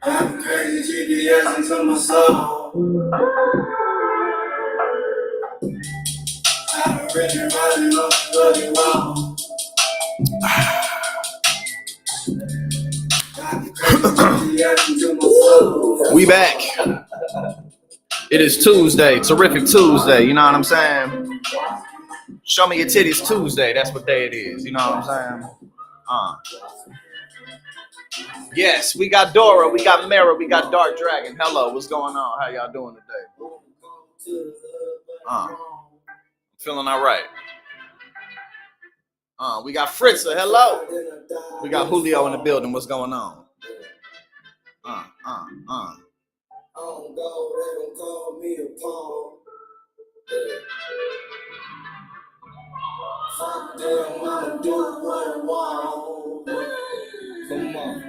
I'm crazy GPS into my soul. I'm really running on the bloody wall. We back. It is Tuesday, terrific Tuesday. You know what I'm saying? Show me your titties Tuesday. That's what day it is. You know what I'm saying? Yes, we got Dora, we got Mara, we got Dark Dragon. Hello, what's going on? How y'all doing today? Feeling all right. We got Fritza. Hello. We got Julio in the building. What's going on? Come on.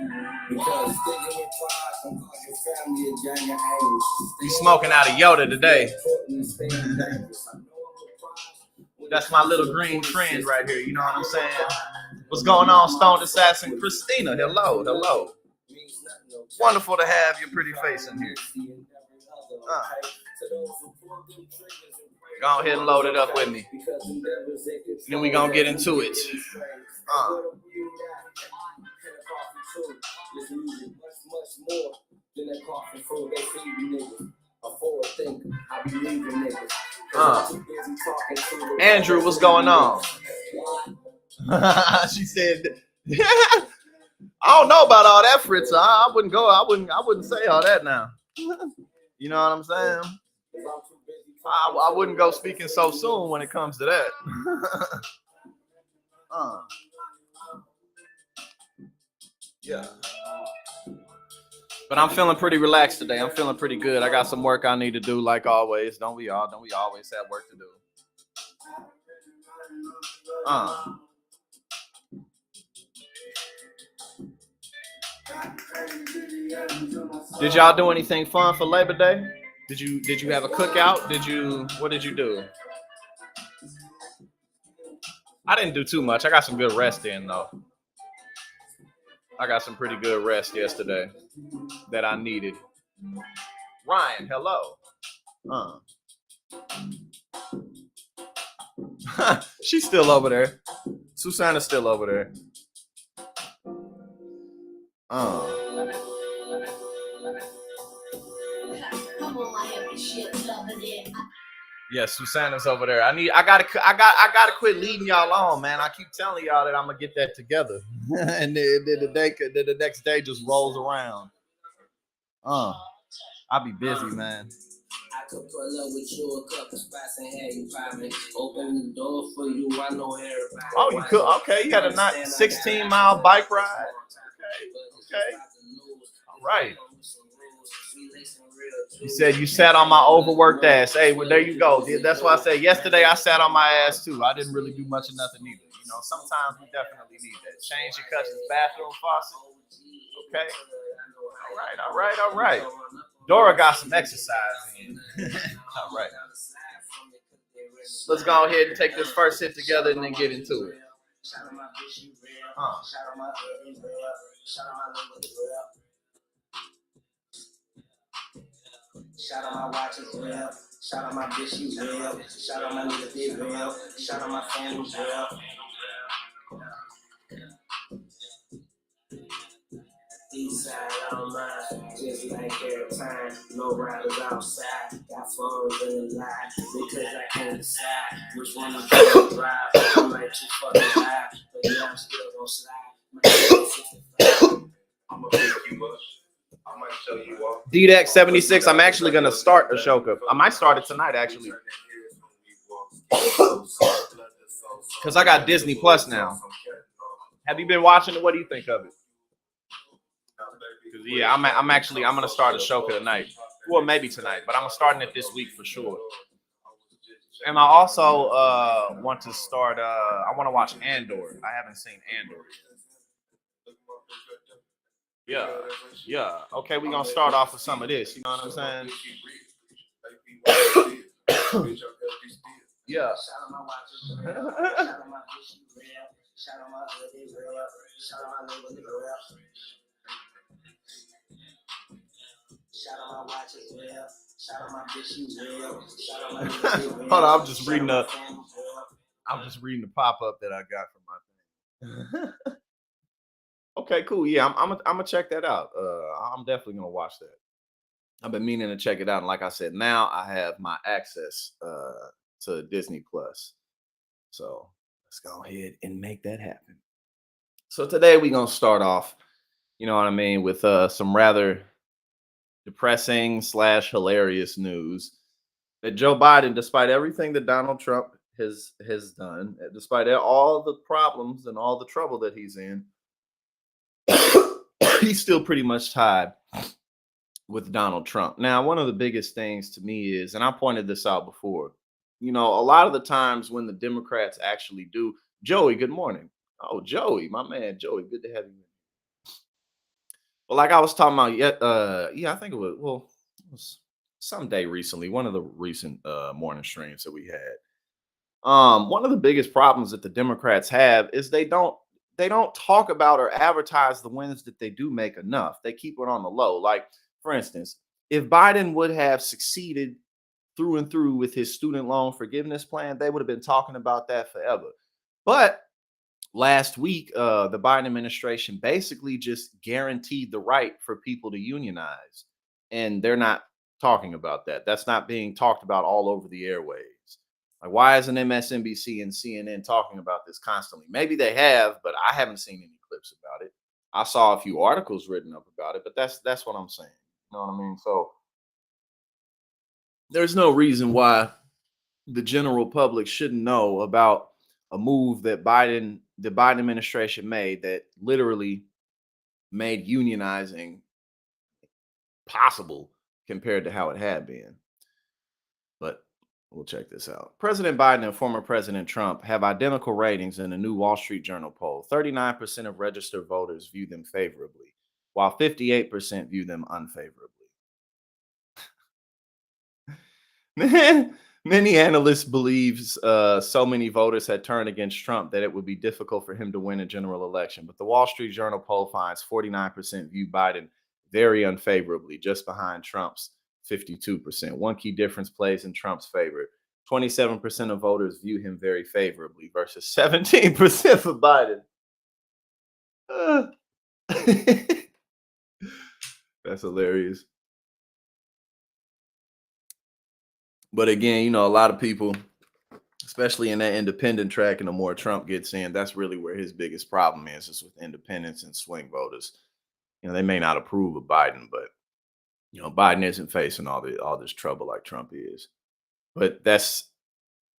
Because thinking with pride can cause your family a gang of angels. You smoking out of Yoda today. That's my little green friend right here. You know what I'm saying? What's going on, Stoned Assassin? Christina, hello, hello. Wonderful to have your pretty face in here. Go ahead and load it up with me. Then we gonna get into it. Andrew, what's going on? She said, I don't know about all that, Fritz. I wouldn't go. I wouldn't say all that now. You know what I'm saying? I wouldn't go speaking so soon when it comes to that. Yeah. But I'm feeling pretty relaxed today. I'm feeling pretty good. I got some work I need to do, like always. Don't we all? Don't we always have work to do? Did y'all do anything fun for Labor Day? Did you have a cookout? What did you do? I didn't do too much. I got some good rest in though. I got some pretty good rest yesterday that I needed. Ryan, hello. She's still over there. Susanna's still over there. Yeah, Susanna's over there. I gotta quit leading y'all on, man. I keep telling y'all that I'm gonna get that together, and then the next day just rolls around. I'll be busy, man. I could pull up with you a couple spots and have you popping. Open the door for you. I know everybody. Oh, you could. Okay, you had a 16-mile bike ride. Okay. All right. You said you sat on my overworked ass. Hey, well, there you go. That's why I said yesterday I sat on my ass too. I didn't really do much of nothing either. You know, sometimes we definitely need that. Change your cousin's bathroom faucet. Okay. All right. Dora got some exercise in. All right. Let's go ahead and take this first hit together and then get into it. Shout out my watch as well. Shout out my bitch, you well. Shout out my nigga, they well. Shout out my family, well. Eastside on mine, just like every time. No riders outside, got phones in the line. Because I can't decide which one I'm gonna drive. I'm like too fucking high, but yeah, I'm still gonna slide. I'm gonna pick you up. I might show you off. DDEX 76. I'm actually gonna start Ashoka. I might start it tonight, actually, because I got Disney Plus now. Have you been watching it? What do you think of it? Yeah, I'm gonna start Ashoka tonight. Well, maybe tonight, but I'm starting it this week for sure. And I also want to start. I want to watch Andor. I haven't seen Andor yet. Yeah. Okay, we're gonna start off with some of this. You know what I'm saying? Yeah. Shout out my watches, shout out my bitch, shout out my hoodie, shout out my neighborhood, shout out my watches, shout out my bitch, shout out my neighborhood. Hold on, I'm just reading the pop-up that I got from my thing. Okay, cool. Yeah, I'm gonna check that out. I'm definitely gonna watch that. I've been meaning to check it out, and like I said, now I have my access to Disney Plus. So let's go ahead and make that happen. So today we're gonna start off, you know what I mean, with some rather depressing slash hilarious news that Joe Biden, despite everything that Donald Trump has done, despite all the problems and all the trouble that he's in, he's still pretty much tied with Donald Trump. Now, one of the biggest things to me is, and I pointed this out before, you know, a lot of the times when the Democrats actually do, Joey, good morning. Oh, Joey, my man, Joey, good to have you. Well, like I was talking about, yeah, I think it was someday recently, one of the recent morning streams that we had. One of the biggest problems that the Democrats have is they don't talk about or advertise the wins that they do make enough. They keep it on the low. Like, for instance, if Biden would have succeeded through and through with his student loan forgiveness plan, they would have been talking about that forever. But last week, the Biden administration basically just guaranteed the right for people to unionize, and they're not talking about that. That's not being talked about all over the airwaves. Like, why isn't MSNBC and CNN talking about this constantly? Maybe they have, but I haven't seen any clips about it. I saw a few articles written up about it, but that's what I'm saying. You know what I mean? So there's no reason why the general public shouldn't know about a move that the Biden administration made that literally made unionizing possible compared to how it had been. But we'll check this out. President Biden and former President Trump have identical ratings in a new Wall Street Journal poll. 39% of registered voters view them favorably, while 58% view them unfavorably. Many analysts believe so many voters had turned against Trump that it would be difficult for him to win a general election. But the Wall Street Journal poll finds 49% view Biden very unfavorably, just behind Trump's 52%. One key difference plays in Trump's favor. 27% of voters view him very favorably versus 17% for Biden. Uh, That's hilarious. But again, you know, a lot of people, especially in that independent track, and the more Trump gets in, that's really where his biggest problem is with independents and swing voters. You know, they may not approve of Biden, but you know, Biden isn't facing all this trouble like Trump is. But that's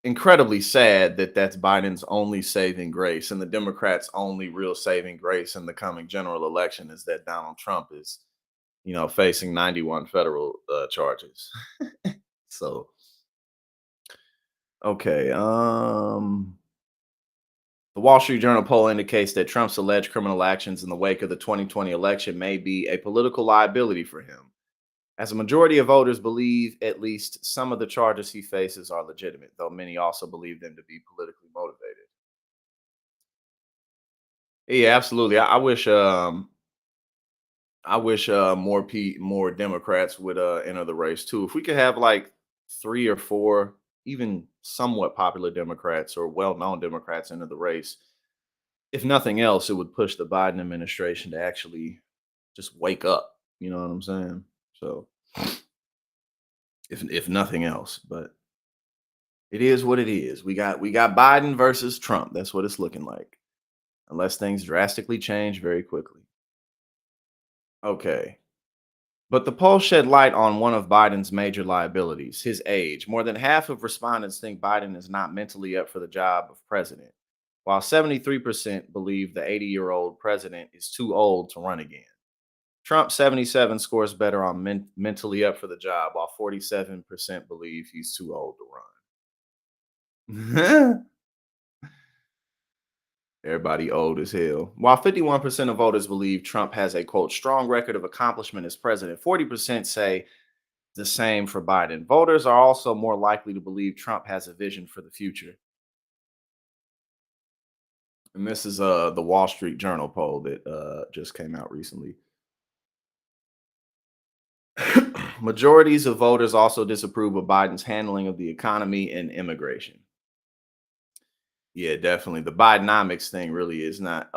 incredibly sad that that's Biden's only saving grace, and the Democrats' only real saving grace in the coming general election is that Donald Trump is, you know, facing 91 federal charges. So, okay, the Wall Street Journal poll indicates that Trump's alleged criminal actions in the wake of the 2020 election may be a political liability for him, as a majority of voters believe at least some of the charges he faces are legitimate, though many also believe them to be politically motivated. Yeah, absolutely. I wish more Democrats would enter the race too. If we could have like 3 or 4 even somewhat popular Democrats or well-known Democrats into the race, if nothing else, it would push the Biden administration to actually just wake up. You know what I'm saying? So, if nothing else, but it is what it is. We got Biden versus Trump. That's what it's looking like, unless things drastically change very quickly. Okay. But the poll shed light on one of Biden's major liabilities, his age. More than half of respondents think Biden is not mentally up for the job of president, while 73% believe the 80-year-old president is too old to run again. Trump, 77, scores better on mentally up for the job, while 47% believe he's too old to run. Everybody old as hell. While 51% of voters believe Trump has a, quote, strong record of accomplishment as president, 40% say the same for Biden. Voters are also more likely to believe Trump has a vision for the future. And this is the Wall Street Journal poll that just came out recently. Majorities of voters also disapprove of Biden's handling of the economy and immigration. Yeah, definitely. The Bidenomics thing really is not,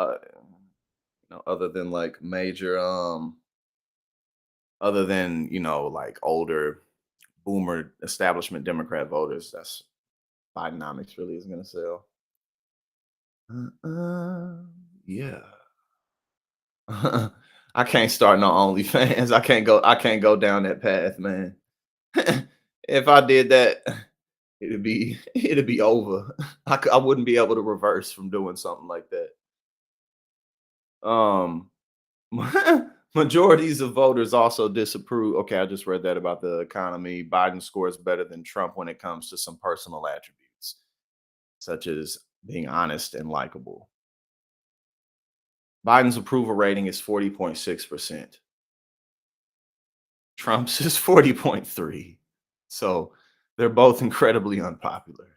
other than like major, other than like older boomer establishment Democrat voters. That's Bidenomics really isn't going to sell. Yeah. I can't start no OnlyFans. I can't go down that path, man. If I did that, it'd be over. I wouldn't be able to reverse from doing something like that. Majorities of voters also disapprove. Okay, I just read that about the economy. Biden scores better than Trump when it comes to some personal attributes, such as being honest and likable. Biden's approval rating is 40.6%. Trump's is 40.3%. So they're both incredibly unpopular.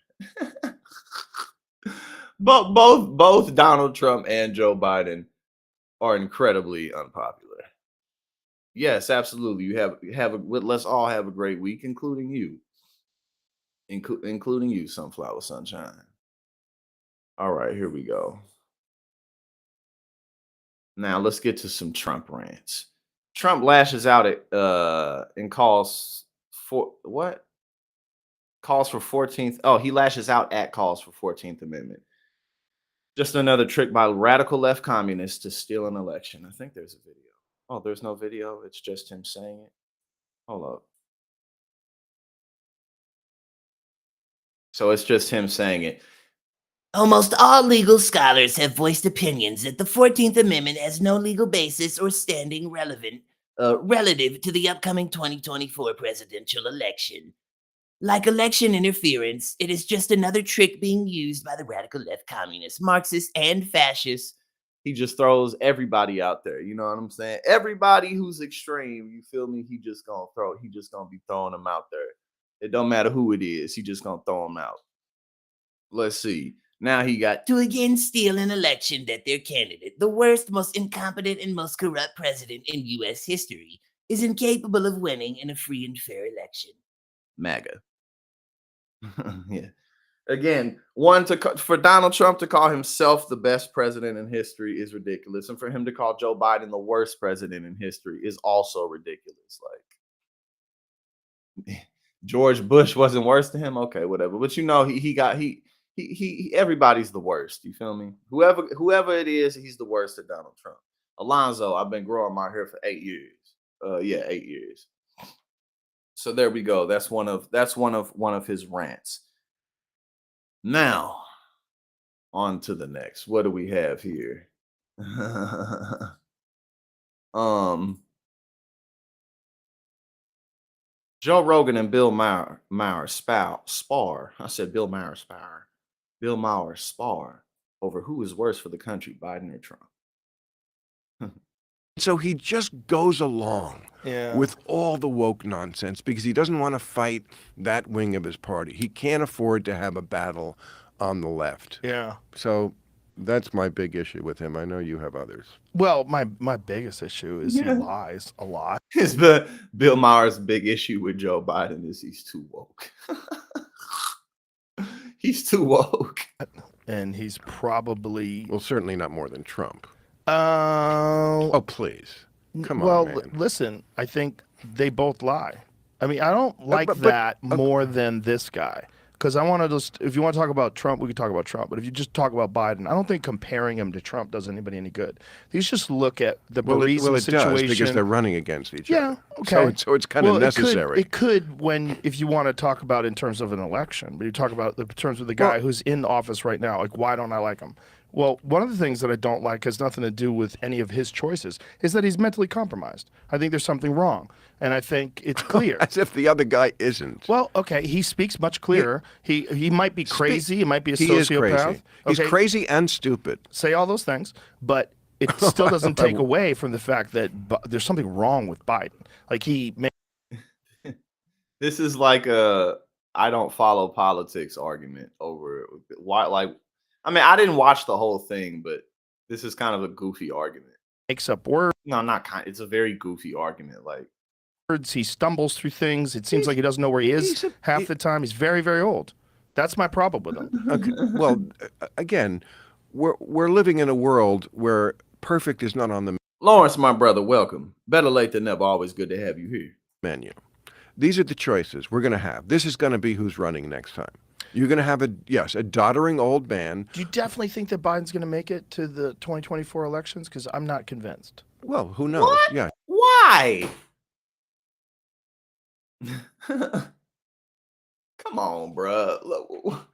But both Donald Trump and Joe Biden are incredibly unpopular. Yes, absolutely. Let's all have a great week, including you. Including you, Sunflower Sunshine. All right, here we go. Now let's get to some Trump rants. Trump lashes out at and calls for what? Calls for 14th. Oh, he lashes out at calls for 14th Amendment. Just another trick by radical left communists to steal an election. I think there's a video. Oh, there's no video. It's just him saying it. Hold up. So it's just him saying it. Almost all legal scholars have voiced opinions that the 14th Amendment has no legal basis or standing relative to the upcoming 2024 presidential election. Like election interference, it is just another trick being used by the radical left communists, Marxists, and fascists. He just throws everybody out there. You know what I'm saying? Everybody who's extreme, you feel me? He just gonna be throwing them out there. It don't matter who it is. He just gonna throw them out. Let's see. Now he got to again steal an election that their candidate, the worst, most incompetent, and most corrupt president in U.S. history, is incapable of winning in a free and fair election. MAGA. Yeah. Again, for Donald Trump to call himself the best president in history is ridiculous, and for him to call Joe Biden the worst president in history is also ridiculous. Like George Bush wasn't worse than him, okay, whatever. But everybody's the worst. You feel me? Whoever it is, he's the worst at Donald Trump. Alonzo, I've been growing my hair for 8 years. 8 years. So there we go. That's one of his rants. Now, on to the next. What do we have here? Joe Rogan and Bill Maher spar. I said Bill Maher spar. Bill Maher spar over who is worse for the country, Biden or Trump. So he just goes along with all the woke nonsense because he doesn't want to fight that wing of his party. He can't afford to have a battle on the left. Yeah. So that's my big issue with him. I know you have others. Well, my biggest issue is he lies a lot. Bill Maher's big issue with Joe Biden is he's too woke. He's too woke. And he's probably... Well, certainly not more than Trump. Oh, please. Come on, man. Well, listen, I think they both lie. I mean, I don't like that more than this guy. Because I want to just, if you want to talk about Trump, we could talk about Trump. But if you just talk about Biden, I don't think comparing him to Trump does anybody any good. You just look at the Burisma situation. Does because they're running against each other. Yeah, okay. So it's kind of necessary. It could if you want to talk about in terms of an election, but you talk about in terms of the guy who's in office right now. Like, why don't I like him? Well, one of the things that I don't like has nothing to do with any of his choices, is that he's mentally compromised. I think there's something wrong, and I think it's clear. As if the other guy isn't. Well, okay, he speaks much clearer. He might be crazy. He might be a sociopath. He is crazy. Okay. He's crazy and stupid. Say all those things, but it still doesn't take away from the fact that there's something wrong with Biden. Like This is like a I don't follow politics argument over why. Like, I mean, I didn't watch the whole thing, but this is kind of a goofy argument. Makes up words. No, not kind. It's a very goofy argument. Like, He stumbles through things. It seems like he doesn't know where he is half the time. He's very, very old. That's my problem with him. Okay. Well, again, we're living in a world where perfect is not on the Lawrence, my brother, welcome. Better late than never. Always good to have you here. menu. These are the choices we're going to have. This is going to be who's running next time. You're going to have a doddering old man. Do you definitely think that Biden's going to make it to the 2024 elections? Because I'm not convinced. Well, who knows? What? Yeah. Why? Come on, bro. Look,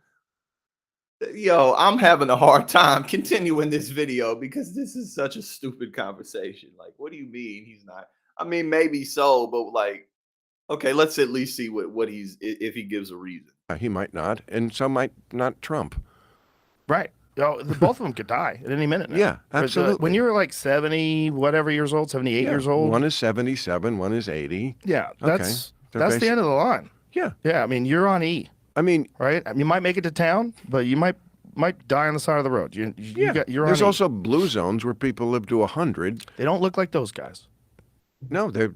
yo, I'm having a hard time continuing this video because this is such a stupid conversation. Like, what do you mean he's not? I mean, maybe so, but like, okay, let's at least see what he's if he gives a reason. He might not, and some might not Trump. Right. Both of them could die at any minute now. Yeah, absolutely. When you're like 70, whatever years old, 78 years old. One is 77, one is 80. Yeah, that's Okay. the end of the line. Yeah. Yeah, I mean, you're on E. I mean, right? You might make it to town, but you might die on the side of the road. You're there's on also blue zones where people live to 100. They don't look like those guys. No, they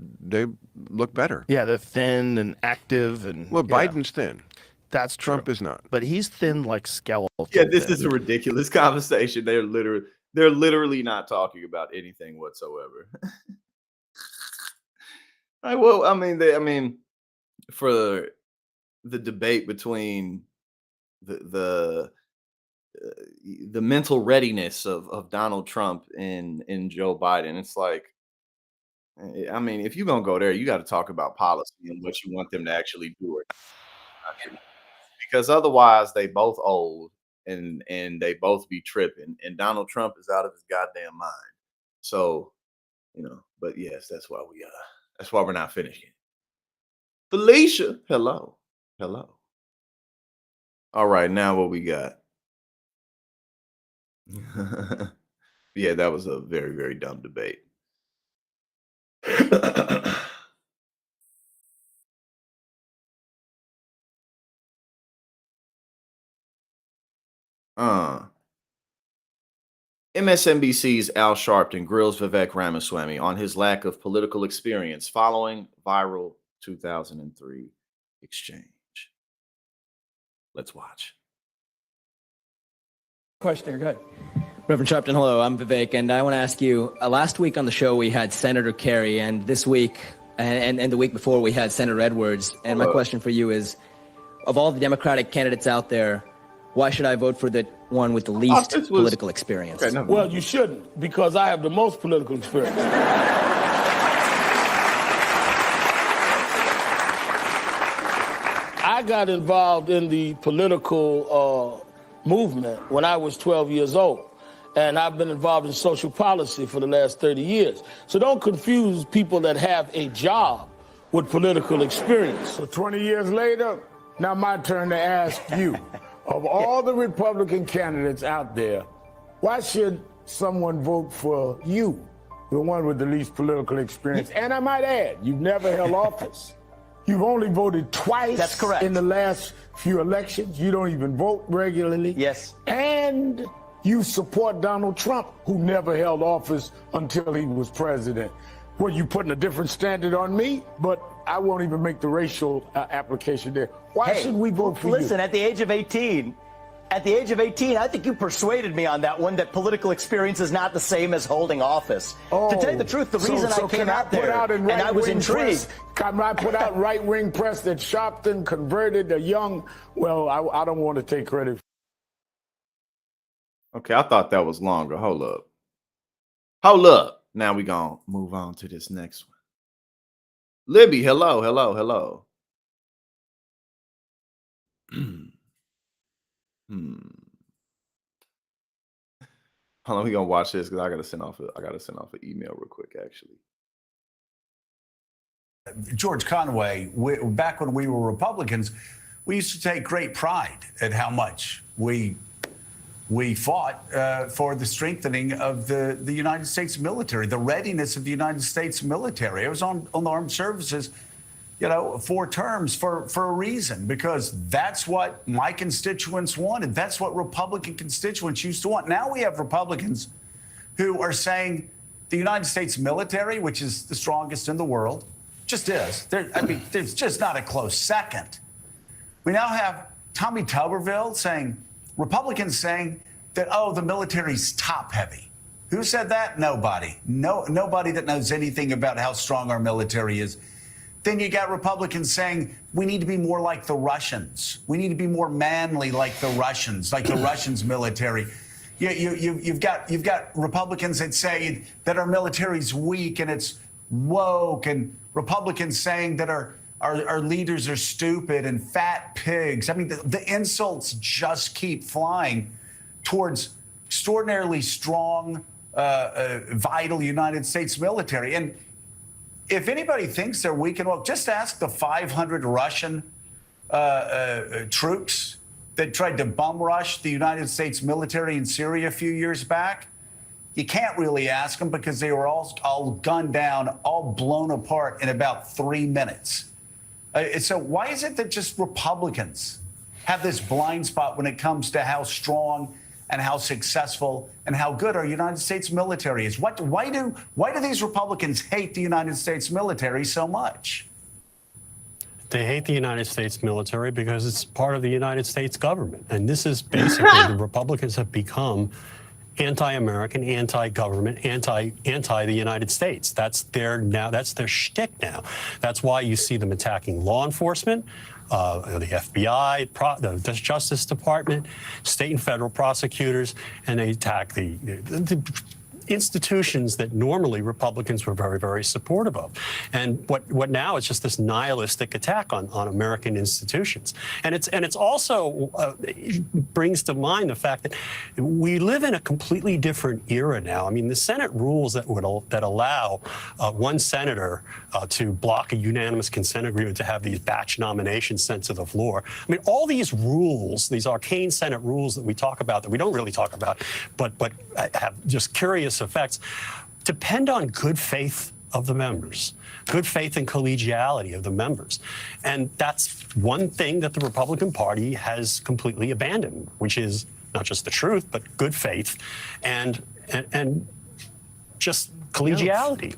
look better. Yeah, they're thin and active and Biden's thin. That's true. Trump is not. But he's thin like skeleton. Yeah, this is a ridiculous conversation. They're literally not talking about anything whatsoever. Well, I mean, for the debate between the mental readiness of Donald Trump and Joe Biden, it's like, I mean, if you're gonna go there, you got to talk about policy and what you want them to actually do. Because otherwise they both old and they both be tripping, and Donald Trump is out of his goddamn mind. So, but yes, that's why we're not finishing. Felicia, hello. All right, now what we got? Yeah, that was a very, very dumb debate. MSNBC's Al Sharpton grills Vivek Ramaswamy on his lack of political experience following viral 2003 exchange. Let's watch. Question, go ahead. Reverend Sharpton, hello, I'm Vivek, and I want to ask you, last week on the show we had Senator Kerry, and this week, and the week before we had Senator Edwards, and my question for you is, of all the Democratic candidates out there, why should I vote for the one with the least political experience? Okay, well, you shouldn't, because I have the most political experience. I got involved in the political movement when I was 12 years old, and I've been involved in social policy for the last 30 years. So don't confuse people that have a job with political experience. So 20 years later, now my turn to ask you. Of all the Republican candidates out there, why should someone vote for you, the one with the least political experience? And I might add, you've never held office. You've only voted twice. That's correct. In the last few elections. You don't even vote regularly. Yes. And you support Donald Trump, who never held office until he was president. Well, you putting a different standard on me, but I won't even make the racial application there. Why should we vote for you? Listen, at the age of 18, I think you persuaded me on that one, that political experience is not the same as holding office. To tell you the truth, the reason I came out there and I was intrigued. Can I put out right-wing press that Sharpton converted a young, well, I don't want to take credit. Okay, I thought that was longer. Hold up. Now we gonna move on to this next one. Libby, hello. Hold on, we gonna watch this because I gotta send off an email real quick, actually. George Conway, back when we were Republicans, we used to take great pride at how much we fought for the strengthening of the United States military, the readiness of the United States military. I was on the armed services 4 terms for a reason, because that's what my constituents wanted. That's what Republican constituents used to want. Now we have Republicans who are saying the United States military, which is the strongest in the world, just is. There's just not a close second. We now have Tommy Tuberville saying, Republicans saying that, oh, the military's top heavy. Who said that? Nobody. Nobody that knows anything about how strong our military is. Then you got Republicans saying we need to be more like the Russians. We need to be more manly like the Russians, like the Russians' military. You've got Republicans that say that our military's weak and it's woke, and Republicans saying that our leaders are stupid and fat pigs. I mean, the insults just keep flying towards extraordinarily strong, vital United States military. And if anybody thinks they're weak and woke, just ask the 500 Russian troops that tried to bum rush the United States military in Syria a few years back. You can't really ask them because they were all gunned down, all blown apart in about 3 minutes. So why is it that just Republicans have this blind spot when it comes to how strong and how successful and how good our United States military is? Why do these Republicans hate the United States military so much? They hate the United States military because it's part of the United States government. And this is basically the Republicans have become anti-American, anti-government, anti the United States. That's their shtick now. That's why you see them attacking law enforcement, the FBI, the Justice Department, state and federal prosecutors, and they attack the institutions that normally Republicans were very, very supportive of. And what now is just this nihilistic attack on American institutions. And it's also brings to mind the fact that we live in a completely different era now. I mean, the Senate rules that allow one senator to block a unanimous consent agreement to have these batch nominations sent to the floor. I mean, all these rules, these arcane Senate rules that we talk about, that we don't really talk about, but have just curious effects, depend on good faith of the members, good faith and collegiality of the members. And that's one thing that the Republican Party has completely abandoned, which is not just the truth, but good faith and just collegiality.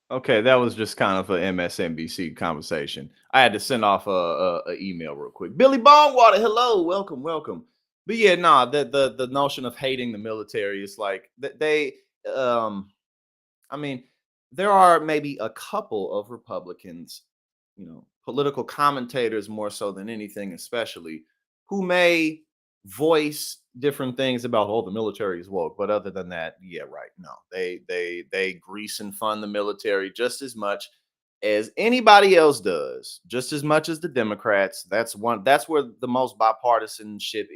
Okay, that was just kind of an MSNBC conversation. I had to send off a email real quick. Billy Bongwater, hello, welcome. But yeah, the notion of hating the military is like I mean, there are maybe a couple of Republicans, political commentators more so than anything, especially, who may voice different things about, the military is woke. But other than that, yeah, right. No, they grease and fund the military just as much as anybody else does, just as much as the Democrats. That's where the most bipartisanship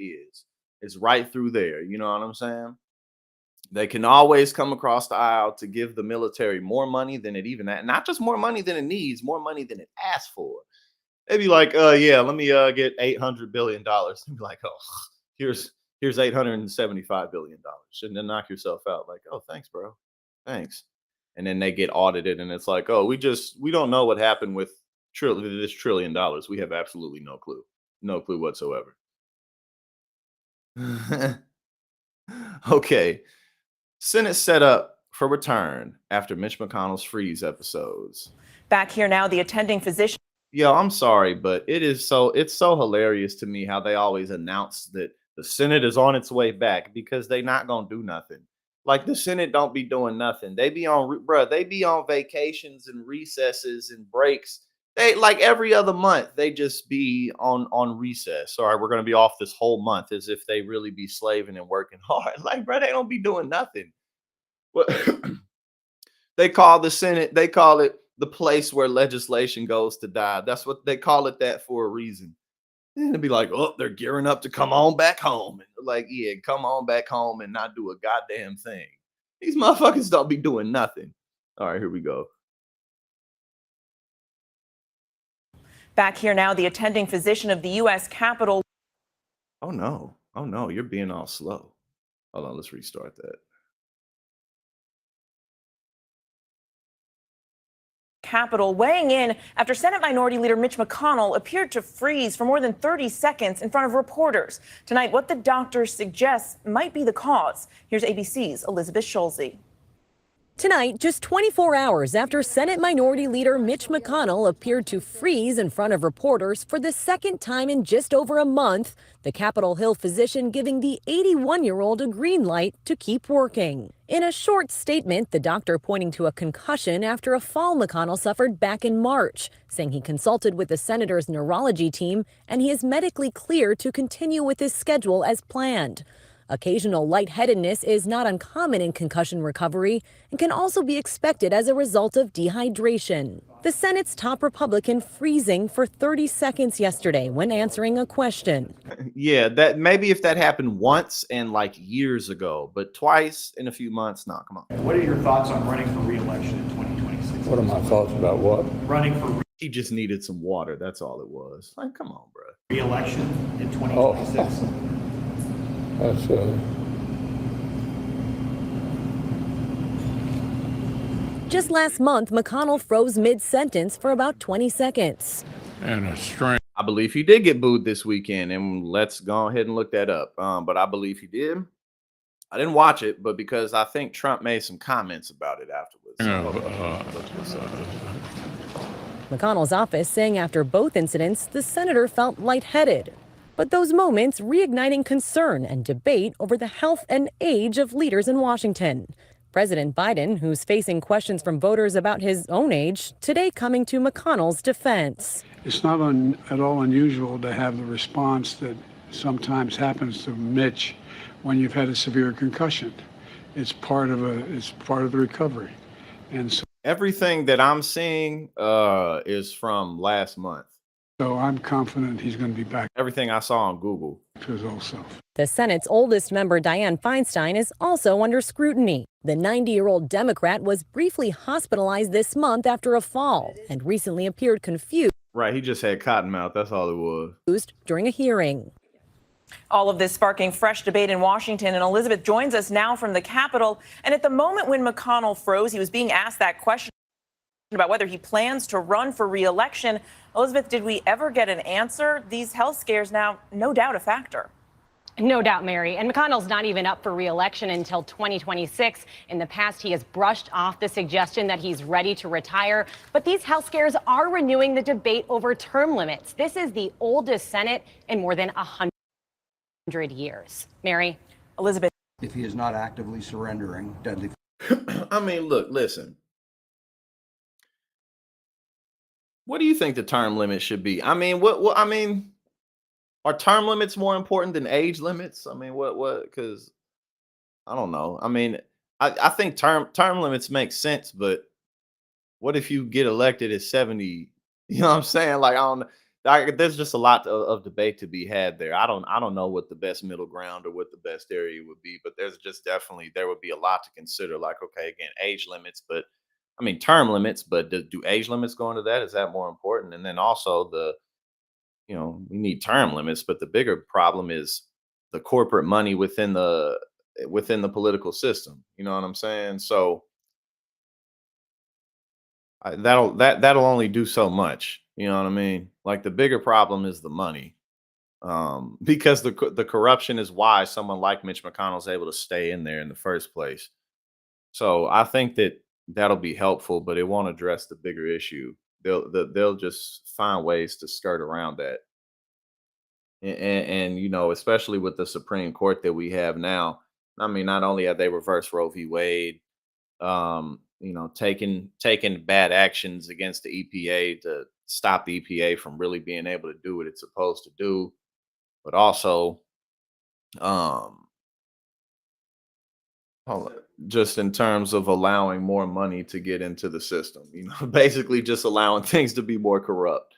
is right through there. You know what I'm saying? They can always come across the aisle to give the military more money than it even, not just more money than it needs, more money than it asks for. They'd be like, yeah, let me get $800 billion. They'd be like, oh, here's $875 billion. Shouldn't then knock yourself out. Like, oh, thanks, bro. Thanks. And then they get audited, and it's like, oh, we don't know what happened with this $1 trillion. We have absolutely no clue whatsoever. Okay. Senate set up for return after Mitch McConnell's freeze episodes. Back here now, the attending physician. Yo, I'm sorry, but it's so hilarious to me how they always announce that the Senate is on its way back, because they not gonna do nothing. Like, the Senate don't be doing nothing. They be on vacations and recesses and breaks. They, like, every other month, they just be on recess. All right, we're going to be off this whole month, as if they really be slaving and working hard. Like, bro, they don't be doing nothing. Well, they call the Senate, they call it the place where legislation goes to die. That's what they call it, that for a reason. And it'd be like, oh, they're gearing up to come on back home. And like, yeah, come on back home and not do a goddamn thing. These motherfuckers don't be doing nothing. All right, here we go. Back here now, the attending physician of the U.S. Capitol. Oh, no, you're being all slow. Hold on, let's restart that. Capitol, weighing in after Senate Minority Leader Mitch McConnell appeared to freeze for more than 30 seconds in front of reporters. Tonight, what the doctor suggests might be the cause. Here's ABC's Elizabeth Schulze. Tonight, just 24 hours after Senate Minority Leader Mitch McConnell appeared to freeze in front of reporters for the second time in just over a month, the Capitol Hill physician giving the 81-year-old a green light to keep working. In a short statement, the doctor pointing to a concussion after a fall McConnell suffered back in March, saying he consulted with the senator's neurology team and he is medically clear to continue with his schedule as planned. Occasional lightheadedness is not uncommon in concussion recovery and can also be expected as a result of dehydration. The Senate's top Republican freezing for 30 seconds yesterday when answering a question. Yeah, that maybe if that happened once and like years ago, but twice in a few months, nah, come on. What are your thoughts on running for re-election in 2026? What are my thoughts about what? Running for He just needed some water. That's all it was. Like, come on, bro. re-election in 2026. That's Just last month, McConnell froze mid-sentence for about 20 seconds. and a strange. I believe he did get booed this weekend, and let's go ahead and look that up. But I believe he did. I didn't watch it, but because I think Trump made some comments about it afterwards. McConnell's office saying after both incidents, the senator felt lightheaded. But those moments reigniting concern and debate over the health and age of leaders in Washington. President Biden, who's facing questions from voters about his own age, today coming to McConnell's defense. It's not at all unusual to have the response that sometimes happens to Mitch when you've had a severe concussion. It's part of the recovery. And so Everything that I'm seeing is from last month. So I'm confident he's going to be back. Everything I saw on Google. To his old self. The Senate's oldest member, Dianne Feinstein, is also under scrutiny. The 90-year-old Democrat was briefly hospitalized this month after a fall and recently appeared confused. Right, he just had cotton mouth. That's all it was. During a hearing. All of this sparking fresh debate in Washington, and Elizabeth joins us now from the Capitol. And at the moment when McConnell froze, he was being asked that question about whether he plans to run for re-election. Elizabeth, did we ever get an answer? These health scares now, no doubt, a factor. No doubt, Mary. And McConnell's not even up for re-election until 2026. In the past, he has brushed off the suggestion that he's ready to retire. But these health scares are renewing the debate over term limits. This is the oldest Senate in more than 100 years. Mary? Elizabeth. If he is not actively surrendering deadly. I mean, look, listen. What do you think the term limit should be? I mean, what I mean, are term limits more important than age limits? I mean, what? Because I don't know. I mean, I think term limits make sense, but what if you get elected at 70? You know what I'm saying? Like, there's just a lot of debate to be had there. I don't know what the best middle ground or what the best area would be, but there's just definitely there would be a lot to consider. Like, okay, again, age limits, but I mean, term limits, but do age limits go into that? Is that more important? And then also we need term limits, but the bigger problem is the corporate money within the political system. You know what I'm saying? So that'll only do so much. You know what I mean? Like the bigger problem is the money, because the corruption is why someone like Mitch McConnell is able to stay in there in the first place. So I think that'll be helpful, but it won't address the bigger issue. They'll just find ways to skirt around that. And especially with the Supreme Court that we have now. I mean, not only have they reversed Roe v. Wade, taking bad actions against the EPA to stop the EPA from really being able to do what it's supposed to do, but also just in terms of allowing more money to get into the system, basically just allowing things to be more corrupt.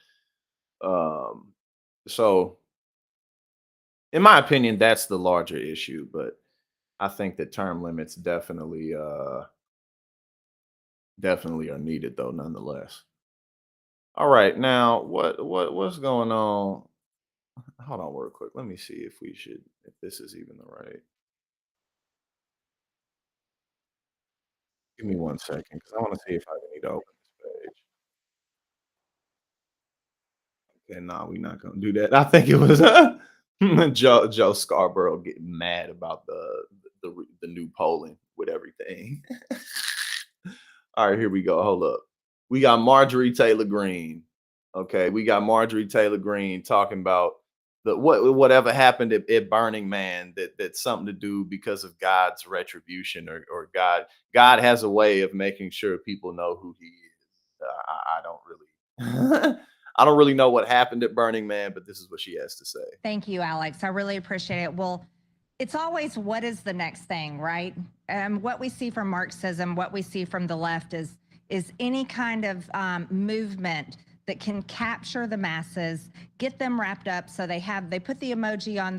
So in my opinion, that's the larger issue, but I think that term limits definitely are needed though, nonetheless. All right, now what's going on? Hold on real quick. Let me see if this is even the right. Give me 1 second because I want to see if I need to open this page. Okay, no, we're not gonna do that. I think it was Joe Scarborough getting mad about the new polling with everything. All right, here we go. Hold up. We got Marjorie Taylor Greene. Okay, we got Marjorie Taylor Greene talking about whatever happened at Burning Man, that's something to do because of God's retribution, or God has a way of making sure people know who he is. I don't really I don't really know what happened at Burning Man, but this is what she has to say. Thank you, Alex. I really appreciate it. Well, it's always what is the next thing, right? What we see from Marxism, what we see from the left is any kind of movement that can capture the masses, get them wrapped up so they put the emoji on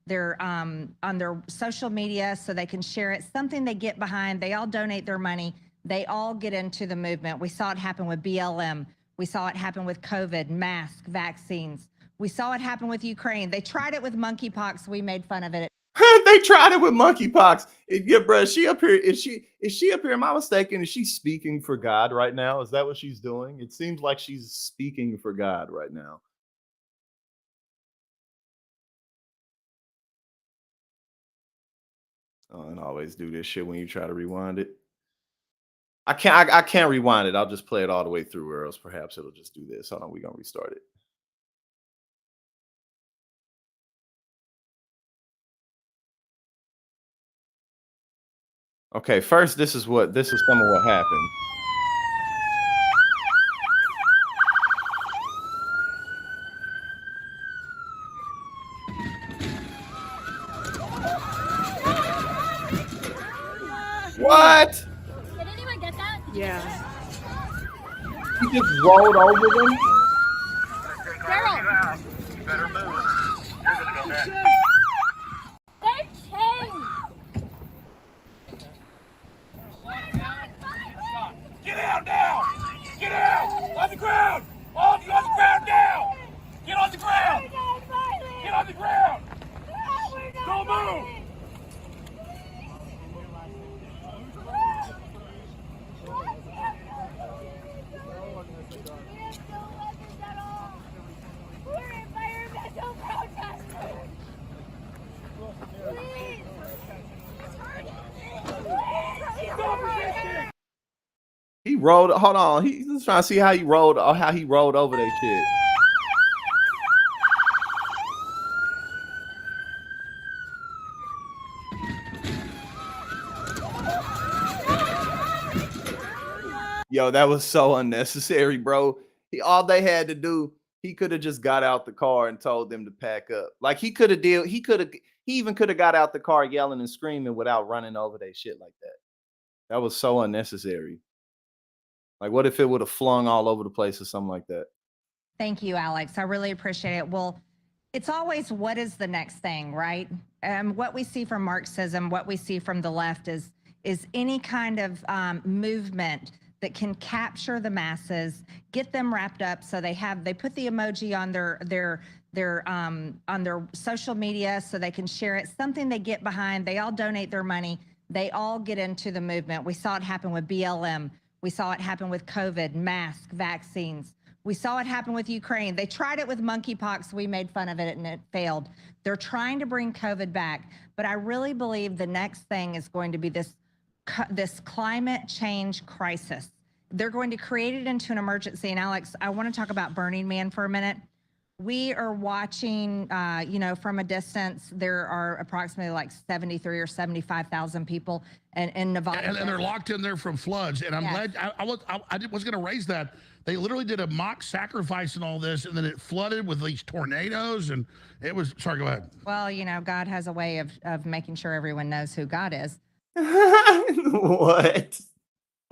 their social media so they can share it, something they get behind, they all donate their money, they all get into the movement. We saw it happen with BLM. We saw it happen with COVID, masks, vaccines. We saw it happen with Ukraine. They tried it with monkeypox. We made fun of it. They tried it with monkeypox. Yeah, bro, is she up here? Is she up here? Am I mistaken? Is she speaking for God right now? Is that what she's doing? It seems like she's speaking for God right now. Oh, and always do this shit when you try to rewind it. I can't rewind it. I'll just play it all the way through, or else perhaps it'll just do this. Hold on, we're gonna restart it. Okay, first, this is some of what happened. What? Did anyone get that? Yeah. He just rolled over them? Daryl! Better move. You're gonna go next. They're chained! Get out now! Get out! On the ground! All of you on the ground now! Get on the ground! Get on the ground! Don't move! We're environmental protesters! Please! Stop resisting! He rolled. Hold on. He's trying to see how he rolled over that shit. Yo, that was so unnecessary, bro. All they had to do, he could have just got out the car and told them to pack up. Like he even could have got out the car yelling and screaming without running over that shit like that. That was so unnecessary. Like, what if it would have flung all over the place or something like that? Thank you, Alex. I really appreciate it. Well, it's always what is the next thing, right? What we see from Marxism, what we see from the left is any kind of movement that can capture the masses, get them wrapped up so they put the emoji on their social media so they can share it, something they get behind, they all donate their money, they all get into the movement. We saw it happen with BLM. We saw it happen with COVID, masks, vaccines. We saw it happen with Ukraine. They tried it with monkeypox. We made fun of it and it failed. They're trying to bring COVID back. But I really believe the next thing is going to be this climate change crisis. They're going to create it into an emergency. And Alex, I want to talk about Burning Man for a minute. We are watching, from a distance. There are approximately like 73 or 75,000 people in Nevada. And they're locked in there from floods. And I'm glad I was going to raise that. They literally did a mock sacrifice and all this, and then it flooded with these tornadoes. And it was, sorry, go ahead. Well, God has a way of making sure everyone knows who God is. What?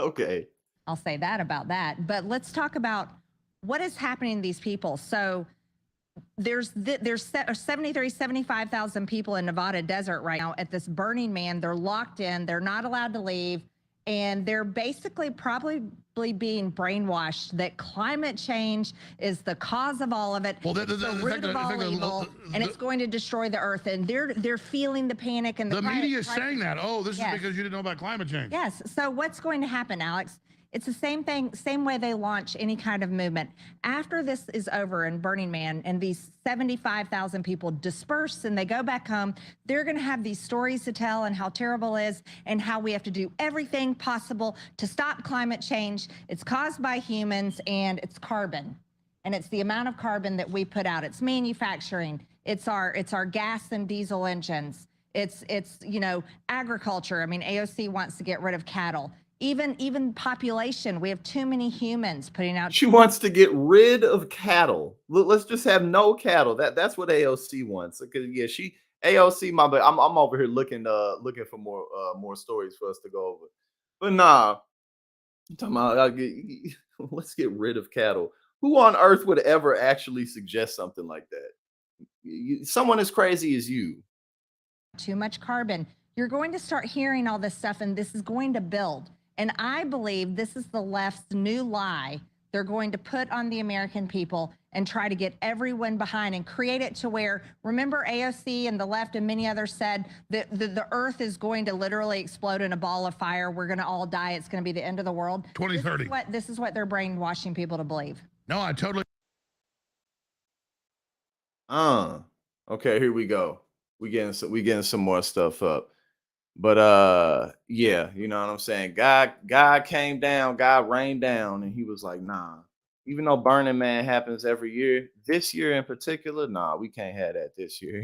Okay. I'll say that about that. But let's talk about what is happening to these people. So there's 73, 75,000 people in Nevada desert right now at this Burning Man. They're locked in. They're not allowed to leave. And they're basically probably being brainwashed that climate change is the cause of all of it. Well, it's the root of all evil, and it's going to destroy the earth. And they're feeling the panic and the media is saying that. Oh, this is because you didn't know about climate change. Yes. So what's going to happen, Alex, It's the same thing, same way they launch any kind of movement. After this is over in Burning Man and these 75,000 people disperse and they go back home, they're going to have these stories to tell and how terrible it is and how we have to do everything possible to stop climate change. It's caused by humans and it's carbon. And it's the amount of carbon that we put out. It's manufacturing. It's our gas and diesel engines. It's you know, agriculture. I mean, AOC wants to get rid of cattle. Even population. We have too many humans putting out. She wants to get rid of cattle. Let's just have no cattle. That's what AOC wants. Because yeah, AOC. My bad. I'm over here looking for more stories for us to go over. But nah, I'm talking about let's get rid of cattle. Who on earth would ever actually suggest something like that? Someone as crazy as you. Too much carbon. You're going to start hearing all this stuff, and this is going to build. And I believe this is the left's new lie they're going to put on the American people and try to get everyone behind and create it to where, remember AOC and the left and many others said that the earth is going to literally explode in a ball of fire. We're going to all die. It's going to be the end of the world. 2030. This is what they're brainwashing people to believe. No, I totally. Okay, here we go. We getting some more stuff up. But yeah, you know what I'm saying? God came down, God rained down, and he was like, nah. Even though Burning Man happens every year, this year in particular, nah, we can't have that this year.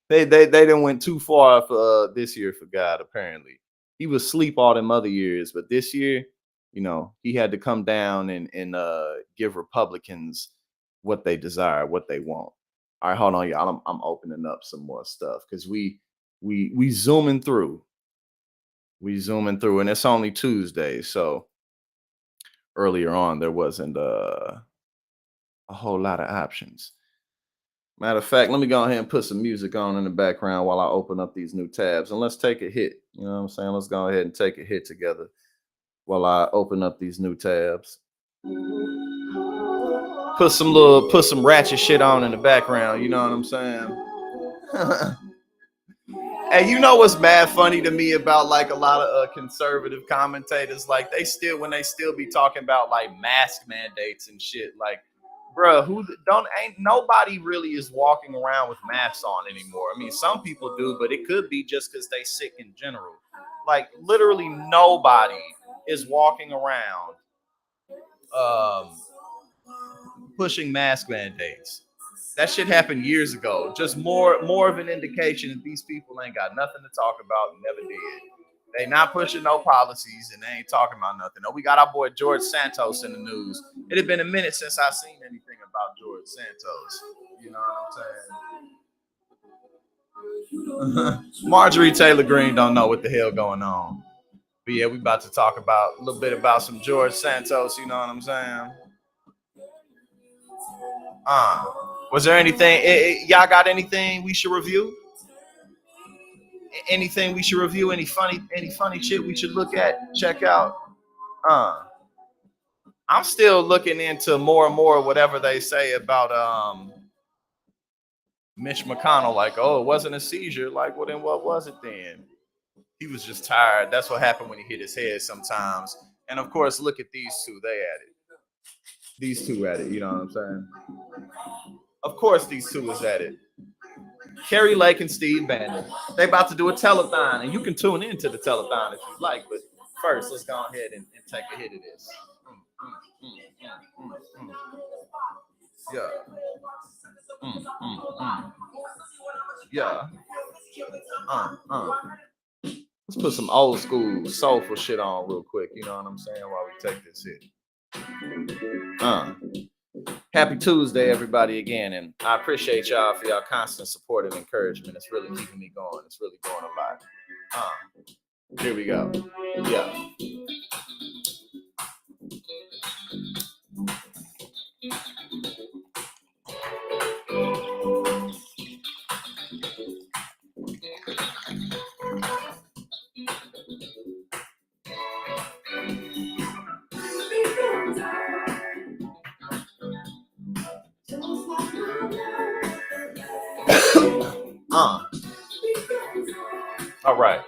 they didn't went too far for this year for God, apparently. He was asleep all them other years, but this year, you know, he had to come down and give Republicans what they desire, what they want. All right, hold on, y'all. I'm opening up some more stuff because we zooming through. We zooming through, and it's only Tuesday, so earlier on there wasn't a whole lot of options. Matter of fact, let me go ahead and put some music on in the background while I open up these new tabs, and let's take a hit. You know what I'm saying? Let's go ahead and take a hit together while I open up these new tabs. Put some ratchet shit on in the background. You know what I'm saying? And you know what's mad funny to me about like a lot of conservative commentators, like when they still be talking about like mask mandates and shit, like, bruh, ain't nobody really is walking around with masks on anymore. I mean, some people do, but it could be just because they sick in general. Like literally nobody is walking around pushing mask mandates. That shit happened years ago. Just more of an indication that these people ain't got nothing to talk about and never did. They not pushing no policies and they ain't talking about nothing. Oh, we got our boy George Santos in the news. It had been a minute since I seen anything about George Santos. You know what I'm saying? Marjorie Taylor Greene don't know what the hell going on. But yeah, we about to talk about a little bit about some George Santos. You know what I'm saying? Was there anything? Y'all got anything we should review? Anything we should review? Any funny shit we should look at? Check out. I'm still looking into more and more whatever they say about Mitch McConnell. Like, oh, it wasn't a seizure. Like, well, then what was it then? He was just tired. That's what happened when he hit his head sometimes. And of course, look at these two. They at it. These two at it. You know what I'm saying? Of course, these two is at it. Carrie Lake and Steve Bannon. They about to do a telethon, and you can tune into the telethon if you like. But first, let's go ahead and take a hit of this. Yeah. Let's put some old school soulful shit on real quick. You know what I'm saying? While we take this hit. Happy Tuesday, everybody, again, and I appreciate y'all for y'all constant support and encouragement. It's really keeping me going. It's really going a lot. Here we go. Yeah. All right.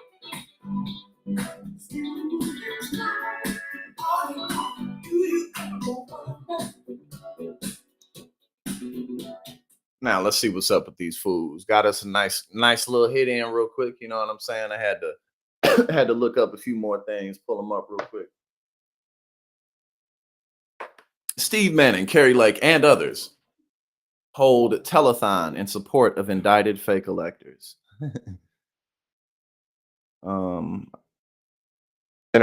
Now let's see what's up with these fools. Got us a nice little hit in real quick. You know what I'm saying? I had to had to look up a few more things, pull them up real quick. Steve Bannon, Kerry Lake, and others hold telethon in support of indicted fake electors. Dinner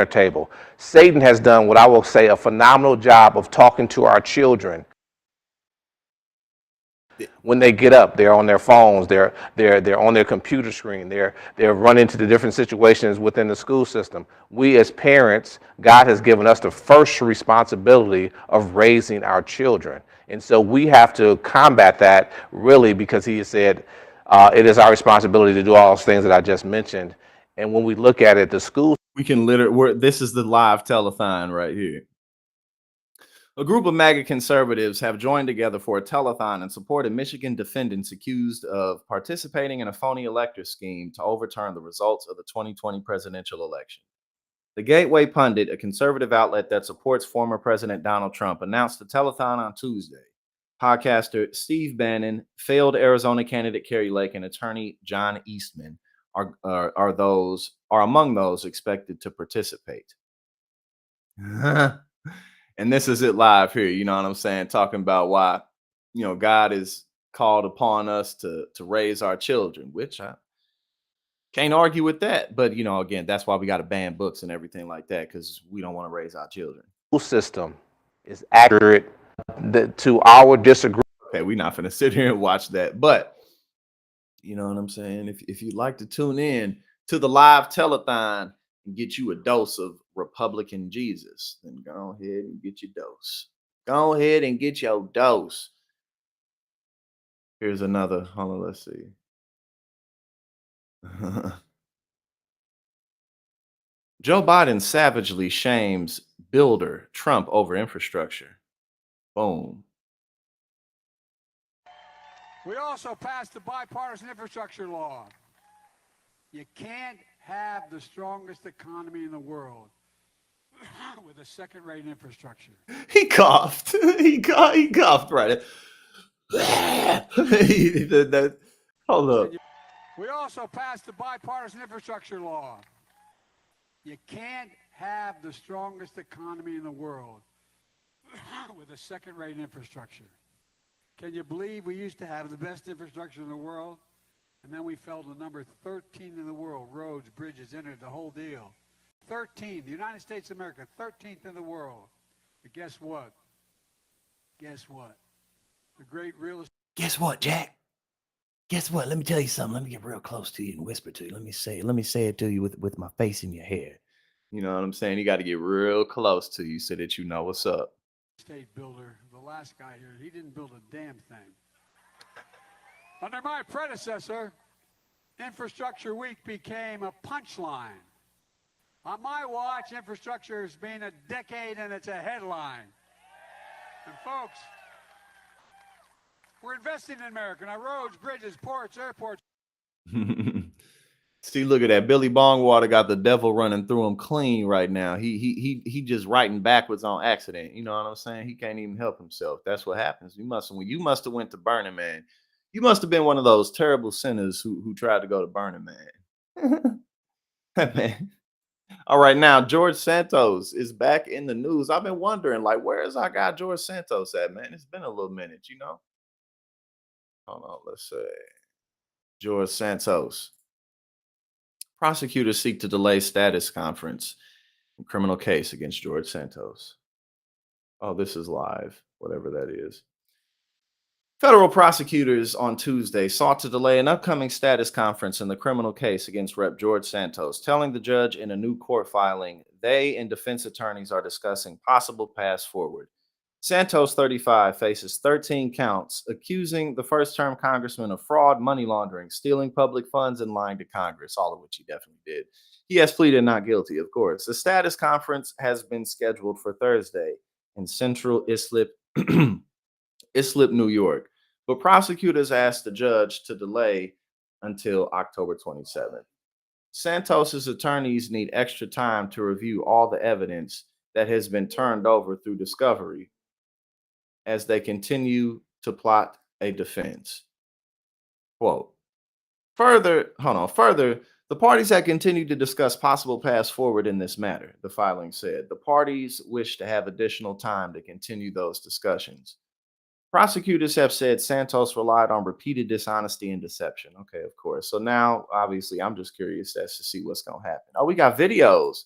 table. Satan has done what I will say a phenomenal job of talking to our children. When they get up, they're on their phones, they're on their computer screen, they're running into the different situations within the school system. We as parents, God has given us the first responsibility of raising our children. And so we have to combat that really, because he said it is our responsibility to do all those things that I just mentioned. And when we look at it, the school, we can this is the live telethon right here. A group of MAGA conservatives have joined together for a telethon in support of Michigan defendants accused of participating in a phony elector scheme to overturn the results of the 2020 presidential election. The Gateway Pundit, a conservative outlet that supports former President Donald Trump, announced the telethon on Tuesday. Podcaster Steve Bannon, failed Arizona candidate Kerry Lake, and attorney John Eastman are among those expected to participate. And this is it live here, you know what I'm saying? Talking about why, you know, God is called upon us to raise our children, which I can't argue with that. But, you know, again, that's why we got to ban books and everything like that, because we don't want to raise our children. school system is accurate to our disagreement. Okay, we're not going to sit here and watch that. But, you know what I'm saying? If you'd like to tune in to the live telethon and get you a dose of Republican Jesus, then go ahead and get your dose. Go ahead and get your dose. Here's another. Hold on, let's see. Joe Biden savagely shames builder Trump over infrastructure. Boom. We also passed the bipartisan infrastructure law. You can't have the strongest economy in the world with a second-rate infrastructure. He coughed. He coughed right. Hold up. We also passed the bipartisan infrastructure law. You can't have the strongest economy in the world with a second-rate infrastructure. Can you believe we used to have the best infrastructure in the world, and then we fell to number 13 in the world? Roads, bridges, internet, the whole deal. 13, the United States of America, 13th in the world. But guess what? Guess what? The great real estate. Guess what, Jack? Guess what? Let me tell you something. Let me get real close to you and whisper to you. Let me say it to you with my face in your hair. You know what I'm saying? You got to get real close to you so that you know what's up. State builder, the last guy here, he didn't build a damn thing. Under my predecessor, Infrastructure Week became a punchline. On my watch, infrastructure has been a decade and it's a headline. And folks, we're investing in America, in our roads, bridges, ports, airports. See, look at that. Billy Bongwater got the devil running through him clean right now. He just writing backwards on accident. You know what I'm saying? He can't even help himself. That's what happens. You must have went to Burning Man. You must have been one of those terrible sinners who tried to go to Burning Man. Man. All right, now George Santos is back in the news. I've been wondering, like, where is our guy George Santos at, man? It's been a little minute, you know. Hold on, let's say George Santos. Prosecutors seek to delay status conference in criminal case against George Santos. Oh, this is live, whatever that is. Federal prosecutors on Tuesday sought to delay an upcoming status conference in the criminal case against Rep. George Santos, telling the judge in a new court filing they and defense attorneys are discussing possible paths forward. Santos, 35, faces 13 counts, accusing the first-term congressman of fraud, money laundering, stealing public funds, and lying to Congress, all of which he definitely did. He has pleaded not guilty, of course. The status conference has been scheduled for Thursday in Central Islip, New York, but prosecutors asked the judge to delay until October 27th. Santos's attorneys need extra time to review all the evidence that has been turned over through discovery as they continue to plot a defense. Quote. Further, the parties had continued to discuss possible paths forward in this matter, the filing said. The parties wish to have additional time to continue those discussions. Prosecutors have said Santos relied on repeated dishonesty and deception. Okay, of course. So now, obviously, I'm just curious as to see what's going to happen. Oh, we got videos.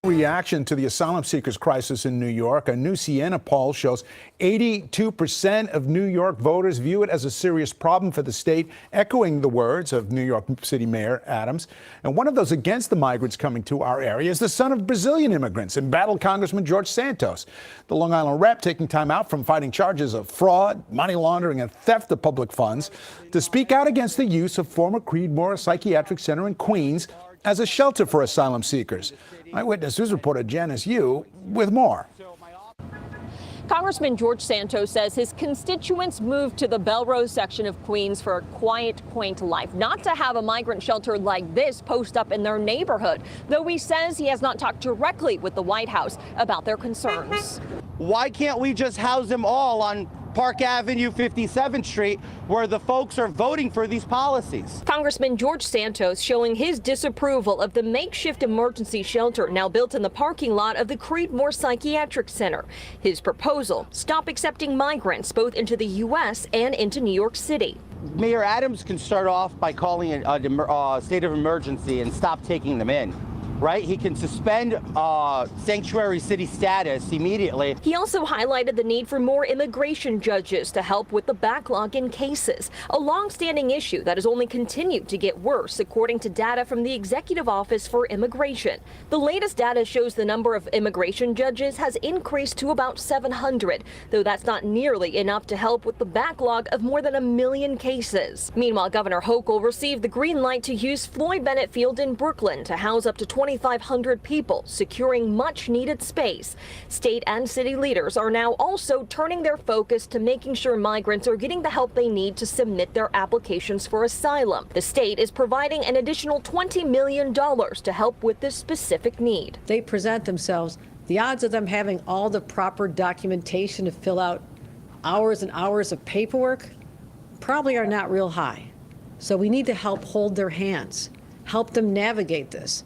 Reaction to the asylum seekers crisis in New York. A new Siena poll shows 82% of New York voters view it as a serious problem for the state, echoing the words of New York City Mayor Adams. And one of those against the migrants coming to our area is the son of Brazilian immigrants, embattled Congressman George Santos. The Long Island rep taking time out from fighting charges of fraud, money laundering, and theft of public funds to speak out against the use of former Creedmoor Psychiatric Center in Queens as a shelter for asylum seekers. Eyewitness News reporter Janice Yu with more. Congressman George Santos says his constituents moved to the Belrose section of Queens for a quiet, quaint life, not to have a migrant shelter like this post up in their neighborhood, though he says he has not talked directly with the White House about their concerns. Why can't we just house them all on Park Avenue, 57th Street, where the folks are voting for these policies? Congressman George Santos showing his disapproval of the makeshift emergency shelter now built in the parking lot of the Creedmoor Psychiatric Center. His proposal, stop accepting migrants both into the U.S. and into New York City. Mayor Adams can start off by calling it a state of emergency and stop taking them in. Right? He can suspend sanctuary city status immediately. He also highlighted the need for more immigration judges to help with the backlog in cases, a long-standing issue that has only continued to get worse, according to data from the Executive Office for Immigration. The latest data shows the number of immigration judges has increased to about 700, though that's not nearly enough to help with the backlog of more than 1 million cases. Meanwhile, Governor Hochul received the green light to use Floyd Bennett Field in Brooklyn to house up to 2,500 people, securing much needed space. State and city leaders are now also turning their focus to making sure migrants are getting the help they need to submit their applications for asylum. The state is providing an additional $20 million to help with this specific need. They present themselves. The odds of them having all the proper documentation to fill out hours and hours of paperwork probably are not real high. So we need to help hold their hands, help them navigate this.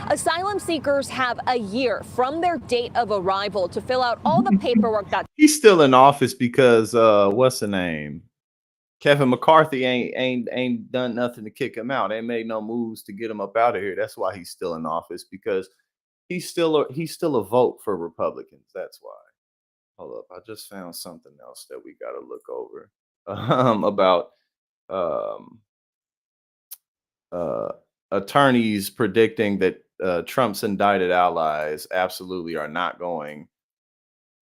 Asylum seekers have a year from their date of arrival to fill out all the paperwork that He's still in office because what's the name? Kevin McCarthy ain't done nothing to kick him out. Ain't made no moves to get him up out of here. That's why he's still in office, because he's still a vote for Republicans. That's why. Hold up, I just found something else that we got to look over about attorneys predicting that Trump's indicted allies absolutely are not going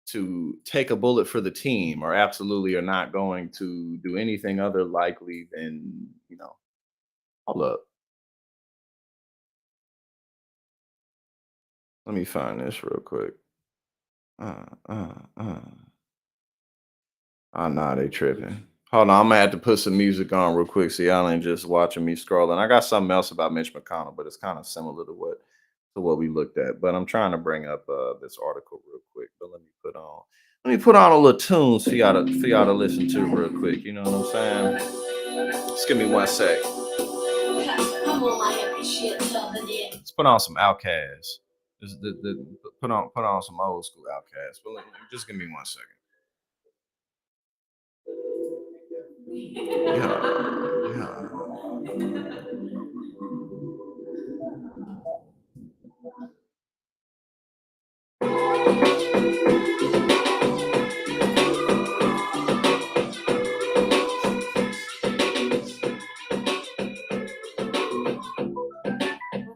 to take a bullet for the team, or absolutely are not going to do anything other likely than, hold up. Let me find this real quick. Oh, nah, they tripping. Hold on, I'm gonna have to put some music on real quick so y'all ain't just watching me scrolling. I got something else about Mitch McConnell, but it's kind of similar to what we looked at. But I'm trying to bring up this article real quick. But let me put on a little tunes for y'all to listen to real quick. You know what I'm saying? Just give me 1 sec. Let's put on some Outkast. Put on some old school Outkast. But just give me 1 second. Yeah.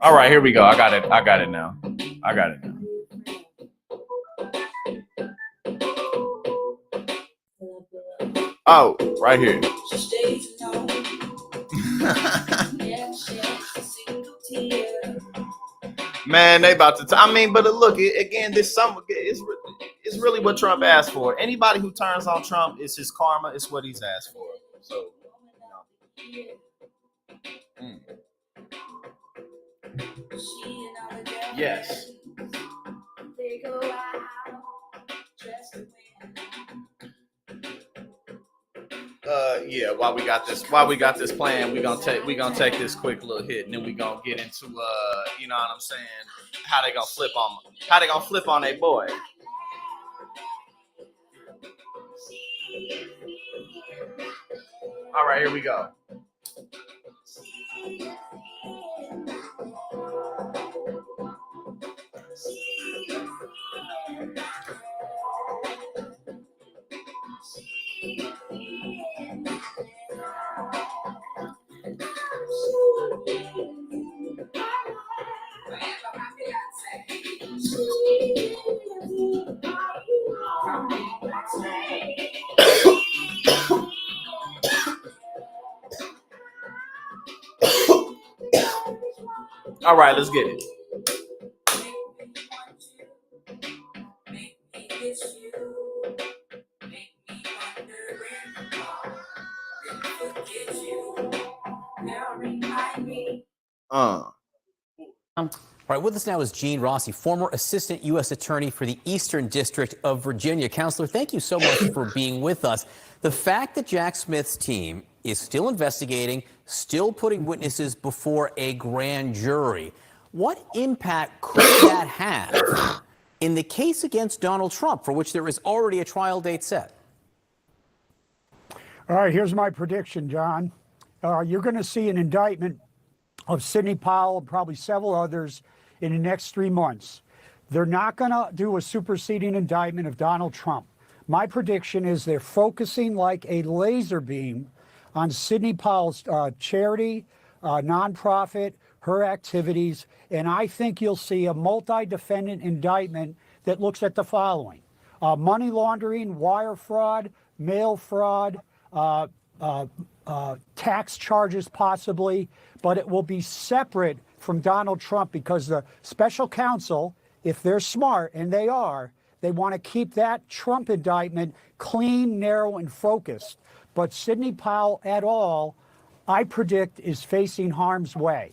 All right, here we go. I got it now. Oh, right here. Man, they about to. I mean, but look again. This summer is really what Trump asked for. Anybody who turns on Trump, it's his karma. It's what he's asked for. So, Yes. Yeah, while we got this plan, we're gonna take this quick little hit, and then we're gonna get into you know what I'm saying, how they gonna flip on their boy. All right, here we go. All right, let's get it. All right, with us now is Gene Rossi, former Assistant U.S. Attorney for the Eastern District of Virginia. Counselor, thank you so much for being with us. The fact that Jack Smith's team is still investigating, still putting witnesses before a grand jury, what impact could that have in the case against Donald Trump, for which there is already a trial date set? All right, here's my prediction, John. You're going to see an indictment of Sidney Powell and probably several others in the next 3 months. They're not going to do a superseding indictment of Donald Trump. My prediction is they're focusing like a laser beam on Sidney Powell's charity, nonprofit, her activities, and I think you'll see a multi-defendant indictment that looks at the following: money laundering, wire fraud, mail fraud, tax charges possibly, but it will be separate from Donald Trump because the special counsel, if they're smart, and they are, they want to keep that Trump indictment clean, narrow, and focused. But Sidney Powell et al., I predict, is facing harm's way.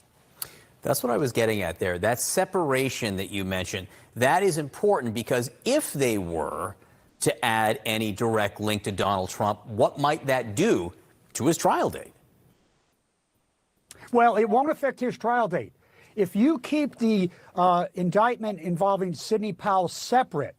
That's what I was getting at there. That separation that you mentioned, that is important because if they were to add any direct link to Donald Trump, what might that do to his trial date? Well, it won't affect his trial date. If you keep the indictment involving Sidney Powell separate,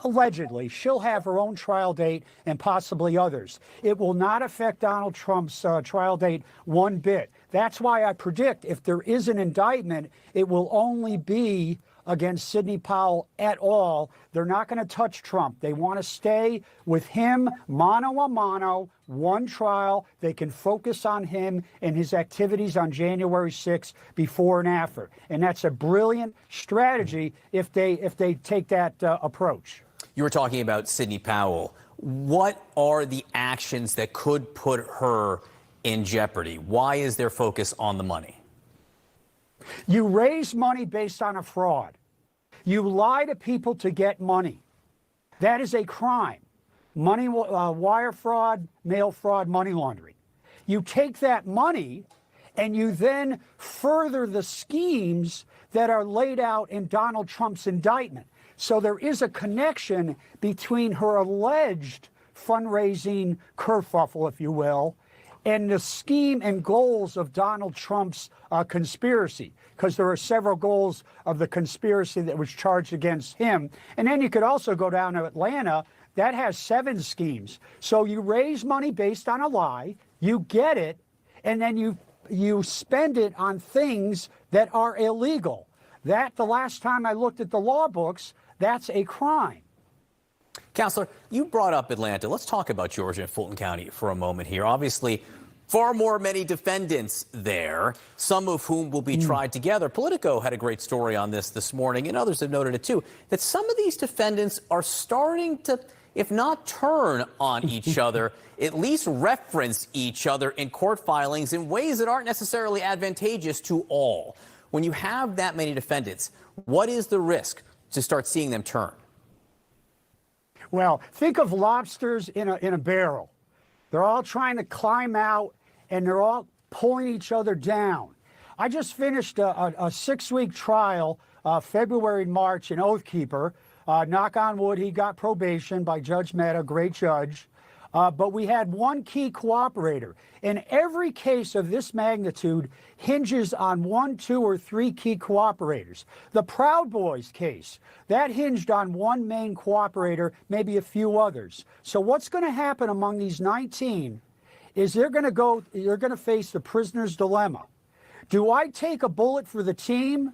allegedly, she'll have her own trial date and possibly others. It will not affect Donald Trump's trial date one bit. That's why I predict if there is an indictment, it will only be against Sidney Powell et al. They're not going to touch Trump. They want to stay with him mano a mano, one trial. They can focus on him and his activities on January 6th before and after. And that's a brilliant strategy if they take that approach. You were talking about Sidney Powell. What are the actions that could put her in jeopardy? Why is their focus on the money? You raise money based on a fraud. You lie to people to get money. That is a crime. Money, wire fraud, mail fraud, money laundering. You take that money and you then further the schemes that are laid out in Donald Trump's indictment. So there is a connection between her alleged fundraising kerfuffle, if you will, and the scheme and goals of Donald Trump's conspiracy, because there are several goals of the conspiracy that was charged against him. And then you could also go down to Atlanta. That has 7 schemes. So you raise money based on a lie, you get it, and then you spend it on things that are illegal. That, the last time I looked at the law books, that's a crime. Counselor, you brought up Atlanta. Let's talk about Georgia and Fulton County for a moment here. Obviously, far more many defendants there, some of whom will be tried together. Politico had a great story on this morning, and others have noted it too, that some of these defendants are starting to, if not turn on each other, at least reference each other in court filings in ways that aren't necessarily advantageous to all. When you have that many defendants, what is the risk to start seeing them turn? Well, think of lobsters in a barrel. They're all trying to climb out, and they're all pulling each other down. I just finished a 6-week trial, February and March, in Oathkeeper. Knock on wood, he got probation by Judge Mehta, great judge. But we had one key cooperator. And every case of this magnitude hinges on 1, 2, or 3 key cooperators. The Proud Boys case, that hinged on one main cooperator, maybe a few others. So what's going to happen among these 19 is they're going to face the prisoner's dilemma. Do I take a bullet for the team,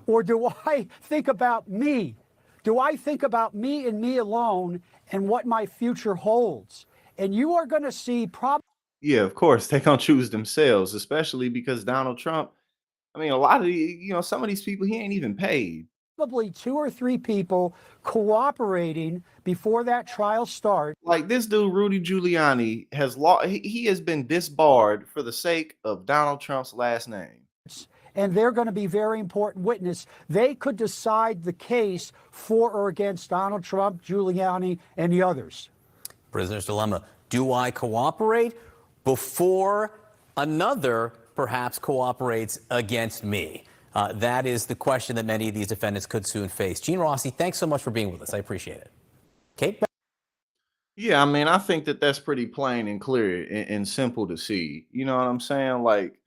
or do I think about me? Do I think about me and me alone and what my future holds? And you are going to see probably. Yeah, of course, they gonna choose themselves, especially because Donald Trump, I mean, a lot of some of these people, he ain't even paid. Probably 2 or 3 people cooperating before that trial starts. Like this dude, Rudy Giuliani, has he has been disbarred for the sake of Donald Trump's last name. And they're going to be very important witness. They could decide the case for or against Donald Trump, Giuliani, and the others. Prisoner's dilemma. Do I cooperate before another perhaps cooperates against me? That is the question that many of these defendants could soon face. Gene Rossi, thanks so much for being with us. I appreciate it. Kate? Yeah, I mean, I think that that's pretty plain and clear and simple to see. You know what I'm saying? Like,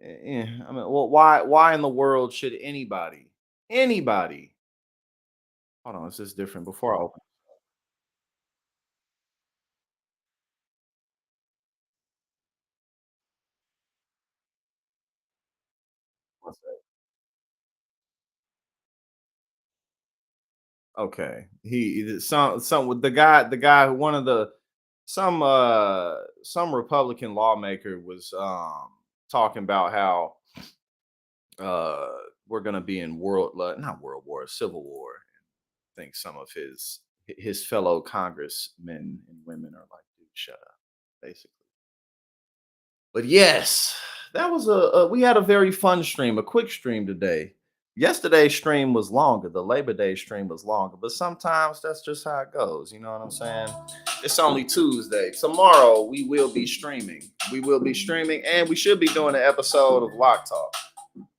I mean, well, why in the world should anybody? Hold on, is this different? Before I open. One sec. Okay, some with the guy one of the some Republican lawmaker was talking about how we're gonna be in not world war, civil war. I think some of his fellow congressmen and women are like, dude, shut up, basically. But yes, that was we had a very fun stream, a quick stream today. Yesterday's stream was longer. The Labor Day stream was longer, but sometimes that's just how it goes. You know what I'm saying? It's only Tuesday. Tomorrow we will be streaming. We will be streaming, and we should be doing an episode of Lock Talk.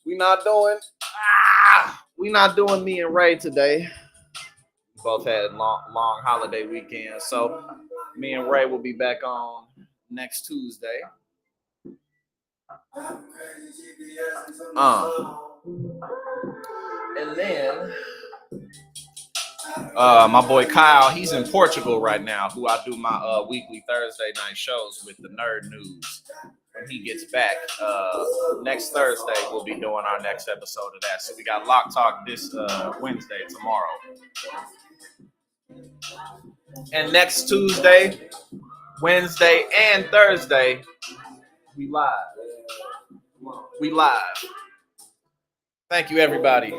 We're not doing me and Ray today. Both had long holiday weekends, so me and Ray will be back on next Tuesday. And then my boy Kyle, he's in Portugal right now, who I do my weekly Thursday night shows with the Nerd News. When he gets back next Thursday, we'll be doing our next episode of that. So we got Lock Talk this Wednesday, tomorrow. And next Tuesday, Wednesday, and Thursday, we live. Thank you, everybody.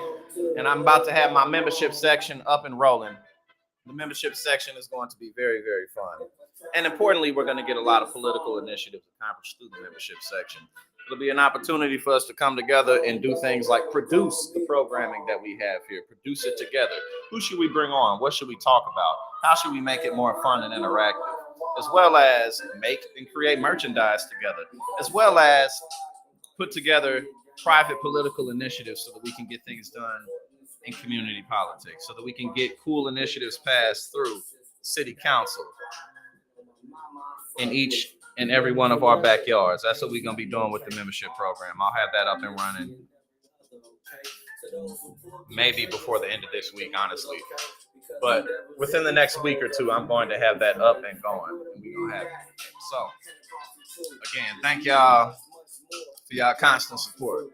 And I'm about to have my membership section up and rolling. The membership section is going to be very, very fun. And importantly, we're going to get a lot of political initiatives accomplished through the membership section. It'll be an opportunity for us to come together and do things like produce the programming that we have here, produce it together. Who should we bring on? What should we talk about? How should we make it more fun and interactive? As well as make and create merchandise together, as well as put together private political initiatives so that we can get things done in community politics, so that we can get cool initiatives passed through city council in each and every one of our backyards. That's what we're going to be doing with the membership program. I'll have that up and running maybe before the end of this week, honestly. But within the next week or two, I'm going to have that up and going. And we're going to have it. So, again, thank y'all for y'all constant support.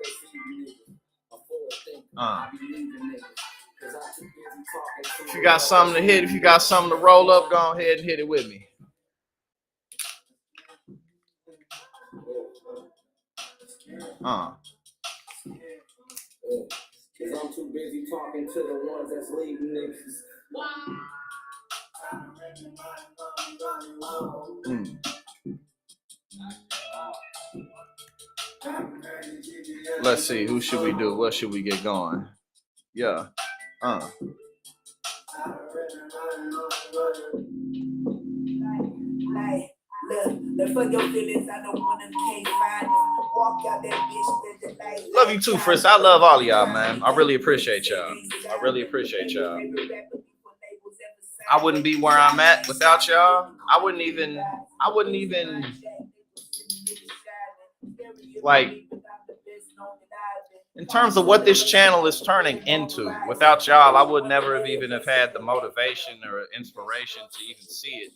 If you got something to hit, if you got something to roll up, go ahead and hit it with me. I'm too busy talking to the ones that's leaving niggas. Let's see, who should we do? What should we get going? Yeah. Love you too, Frisk. I love all of y'all, man. I really appreciate y'all. I wouldn't be where I'm at without y'all. I wouldn't even like, in terms of what this channel is turning into, without y'all, I would never have even have had the motivation or inspiration to even see it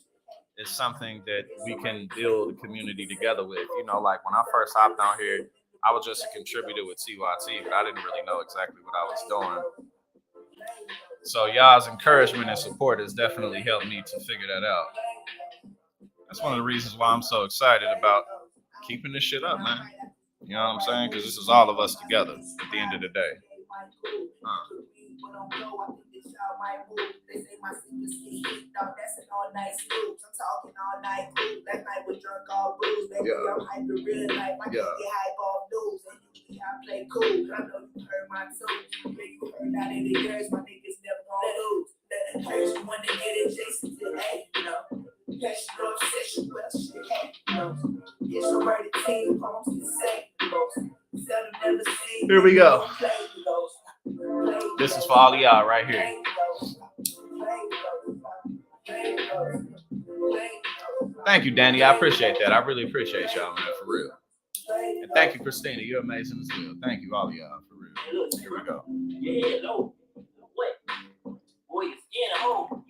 as something that we can build a community together with. You know, like when I first hopped on here, I was just a contributor with TYT, but I didn't really know exactly what I was doing. So y'all's encouragement and support has definitely helped me to figure that out. That's one of the reasons why I'm so excited about keeping this shit up, man. You know what I'm saying? Because this is all of us together at the end of the day. Here we go. This is for all of y'all right here. Thank you, Danny. I appreciate that. I really appreciate y'all, man, for real. And thank you, Christina. You're amazing as well. Thank you, all of y'all, for real. Here we go. Yeah, no. What? Boy, you're scared of home.